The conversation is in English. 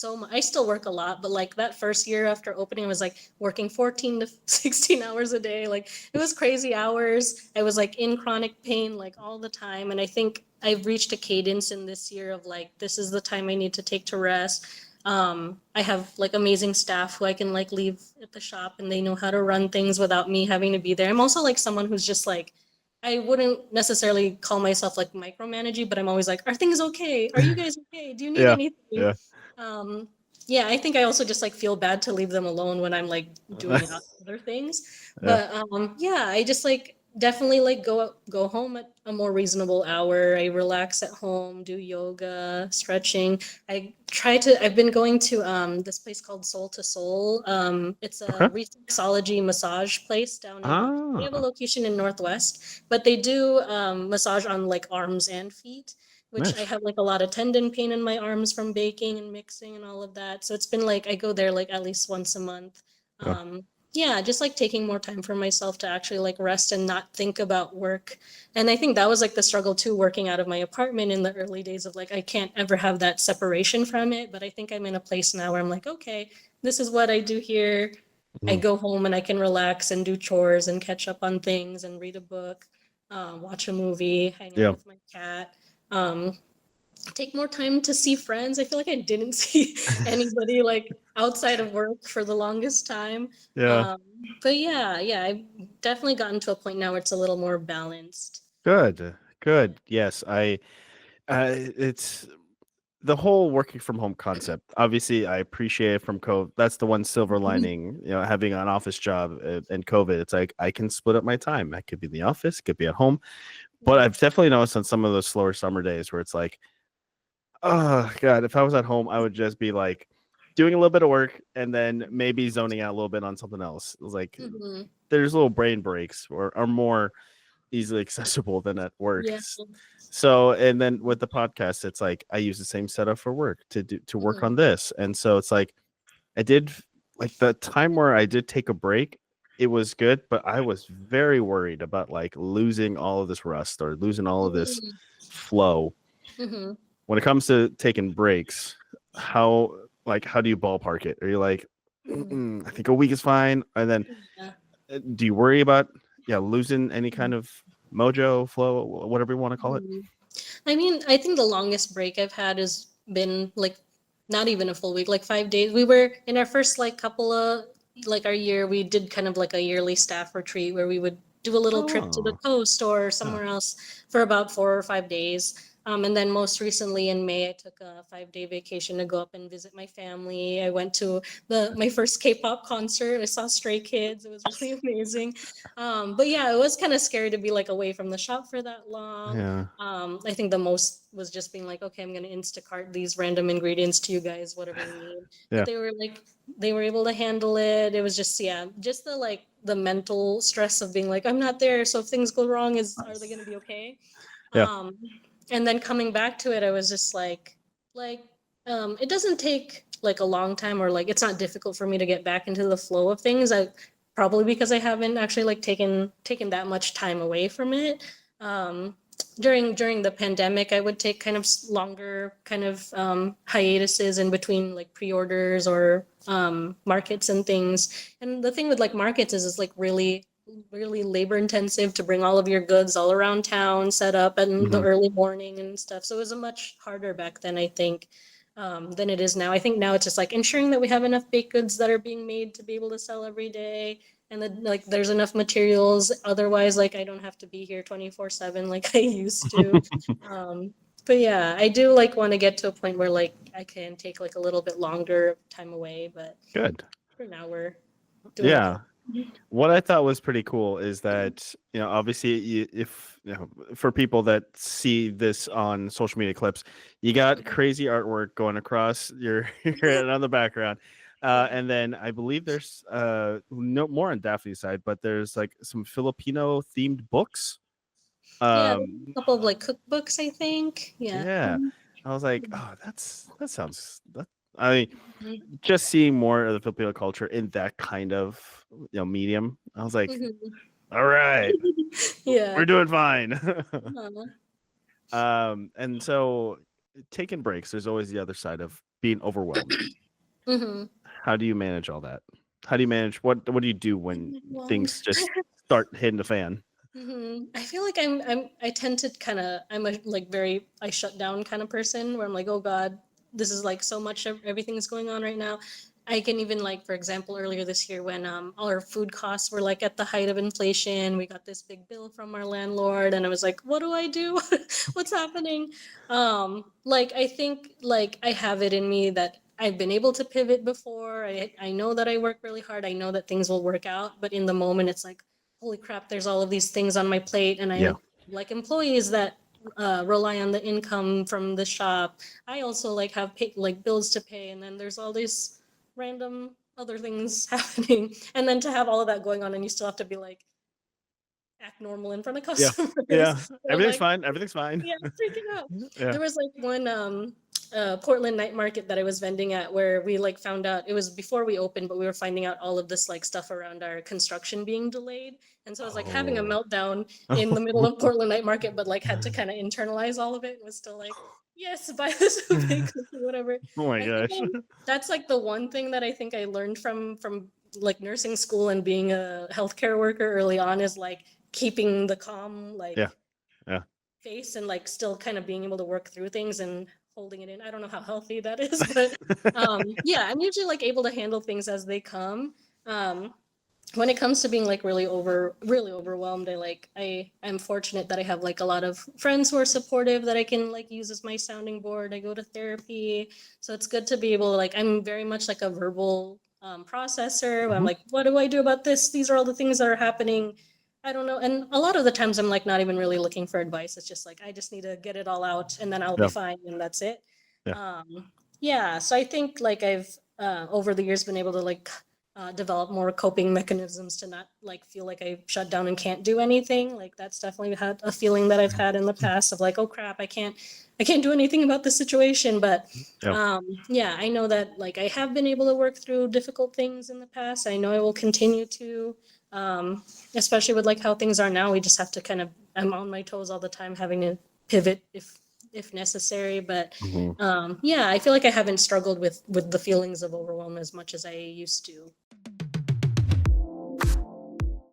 so much. I still work a lot, but like that first year after opening, I was like working 14 to 16 hours a day. Like it was crazy hours. I was like in chronic pain like all the time. And I think I've reached a cadence in this year of like, this is the time I need to take to rest. I have like amazing staff who I can like leave at the shop and they know how to run things without me having to be there. I'm also like someone who's just like, I wouldn't necessarily call myself like micromanaging, but I'm always like, are things okay? Are you guys okay? Do you need Yeah. anything? Yeah. Um, yeah, I think I also just like feel bad to leave them alone when I'm like doing other things. Yeah. But yeah, I just like definitely like go home at a more reasonable hour. I relax at home, do yoga, stretching. I've been going to this place called Soul to Soul. It's a Okay. reflexology massage place down in they have a Ah, location in Northwest, but they do massage on like arms and feet, which I nice. have like a lot of tendon pain in my arms from baking and mixing and all of that. So it's been like I go there like at least once a month. Yeah. Um, yeah, just like taking more time for myself to actually like rest and not think about work. And I think that was like the struggle too, working out of my apartment in the early days of like I can't ever have that separation from it. But I think I'm in a place now where I'm like, okay, this is what I do here. I Mhm. go home and I can relax and do chores and catch up on things and read a book, watch a movie, hang out Yeah. with my cat. Um, Take more time to see friends. I feel like I didn't see anybody like outside of work for the longest time. Yeah. Um, but yeah, I've definitely gotten to a point now where it's a little more balanced. Good. Good. Yes, it's the whole working from home concept. Obviously, I appreciate it from COVID. That's the one silver lining, having an office job and COVID. It's like I can split up my time. I could be in the office, could be at home. But Mhm. I've definitely noticed on some of those slower summer days where it's like, oh god, if I was at home, I would just be like doing a little bit of work and then maybe zoning out a little bit on something else. It was like Mhm. there's little brain breaks or are more easily accessible than at work. Yeah. So, and then with the podcast, it's like I use the same setup for work to work on Mhm. this, and so it's like I did like the time where I did take a break. It was good, but I was very worried about like losing all of this rust or losing all of this Mhm. flow. Mhm. When it comes to taking breaks, how how do you ballpark it? Are you like, Mhm. I think a week is fine, and then Yeah. do you worry about losing any kind of mojo, flow, whatever you want to call it? Mhm. I mean, I think the longest break I've had has been like not even a full week, like 5 days. We were in our first like couple of like our year, we did kind of like a yearly staff retreat where we would do a little trip to the Oh, coast or yeah. somewhere else for about 4 or 5 days. And then most recently in May, I took a 5 day vacation to go up and visit my family. I went to my first K-pop concert. I saw Stray Kids. It was really amazing. But yeah, it was kind of scary to be like away from the shop for that long. Yeah. I think the most was just being like, okay, I'm gonna Instacart these random ingredients to you guys, whatever you need. But Yeah. they were able to handle it. It was just yeah, just the like the mental stress of being like, I'm not there, so if things go wrong, is are they gonna be okay? Yeah. Um, and then coming back to it, I was just like it doesn't take like a long time or like it's not difficult for me to get back into the flow of things. I probably because I haven't actually like taken that much time away from it. Um, during the pandemic, I would take kind of longer kind of hiatuses in between like pre-orders or markets and things. And the thing with like markets is it's like really labor intensive to bring all of your goods all around town, set up in the Hmm. early morning and stuff. So it was a much harder back then, I think, than it is now. I think now it's just like ensuring that we have enough baked goods that are being made to be able to sell every day, and that like there's enough materials. Otherwise, like I don't have to be here 24/7 like I used to. Um, but yeah, I do like want to get to a point where like I can take like a little bit longer time away. But Good. for now, we're doing okay. Yeah. What I thought was pretty cool is that, obviously, if, for people that see this on social media clips, you got crazy artwork going across your, your on the background. Yeah. And then I believe there's no more on Daphne's side, but there's like some Filipino themed books. Yeah, there's a Um, couple of like cookbooks, I think. Yeah. yeah. I was like, oh, that sounds that I mean, Mhm. just seeing more of the Filipino culture in that kind of medium. I was like, Mhm. all right, Yeah. we're doing fine. Uh-huh. And so taking breaks, there's always the other side of being overwhelmed. Mm-hmm. How do you manage all that? How do you manage what do you do when things just start hitting the fan? I feel like I tend to kind of, I'm a like very, I shut down kind of person where I'm like, oh God, this is like so much of everything's going on right now. I can even like, for example, earlier this year when all our food costs were like at the height of inflation, we got this big bill from our landlord, and I was like, what do I do? What's happening? Like I think like I have it in me that I've been able to pivot before. I know that I work really hard. I know that things will work out, but in the moment, it's like, holy crap, there's all of these things on my plate, and Yeah. I like employees that rely on the income from the shop. I also like have like bills to pay, and then there's all these random other things happening, and then to have all of that going on, and you still have to be like act normal in front of Yeah. customers. Yeah. I'm Everything's like, fine. Everything's fine. yeah, freaking out. Yeah. There was like one Portland night market that I was vending at where we like found out it was before we opened, but we were finding out all of this like stuff around our construction being delayed. And so I was like having a Oh. meltdown in the middle of Portland night market, but like had to kind of internalize all of it and was still like, yes, buy this big cookie, whatever. Oh my I think gosh. that's like the one thing that I think I learned from like nursing school and being a healthcare worker early on is like keeping the calm, like Yeah. Yeah. face and like still kind of being able to work through things and holding it in. I don't know how healthy that is, but yeah, I'm usually like able to handle things as they come. Um, when it comes to being like really overwhelmed, I'm fortunate that I have like a lot of friends who are supportive that I can like use as my sounding board. I go to therapy, so it's good to be able to like, I'm very much like a verbal processor. I'm like, what do I do about this? These are all the things that are happening. I don't know. And a lot of the times I'm like not even really looking for advice. It's just like I just need to get it all out and then I'll be Yeah. fine and that's it. Yeah. Yeah, so I think like I've over the years been able to like develop more coping mechanisms to not like feel like I shut down and can't do anything. Like that's definitely had a feeling that I've had in the past of like, oh crap, I can't do anything about the situation. But Yeah. yeah, I know that like I have been able to work through difficult things in the past. I know I will continue to, especially with like how things are now. We just have to kind of, I'm on my toes all the time, having to pivot if necessary. But Mhm. yeah, I feel like I haven't struggled with the feelings of overwhelm as much as I used to.